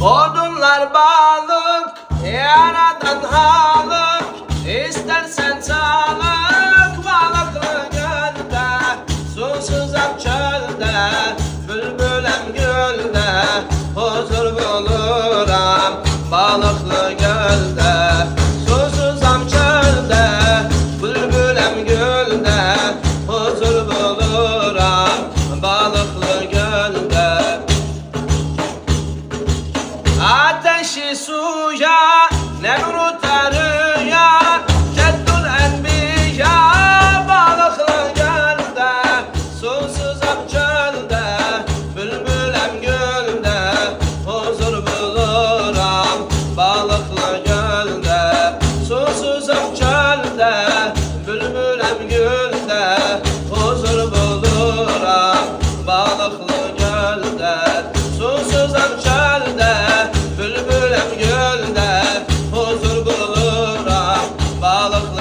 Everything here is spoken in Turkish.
Odunlar balık, yaradan halık, İstersen sağlık balıklı gölde, susuzam çölde, bülbülem gölde, huzur buluram balıklı gölde. Susuzam çölde, bülbülem gölde, huzur buluram balıklı gölde. Ateşi suya, Nemrut arıya, Ceddül Enbiya, balıklı gölde, susuzam çölde, bülbülem gölde, huzur buluram balıklı gölde. Susuzam çölde, bülbülem gölde, huzur buluram balıklı gölde. Susuzam çölde, bülbülem gölde, huzur buluram balıklı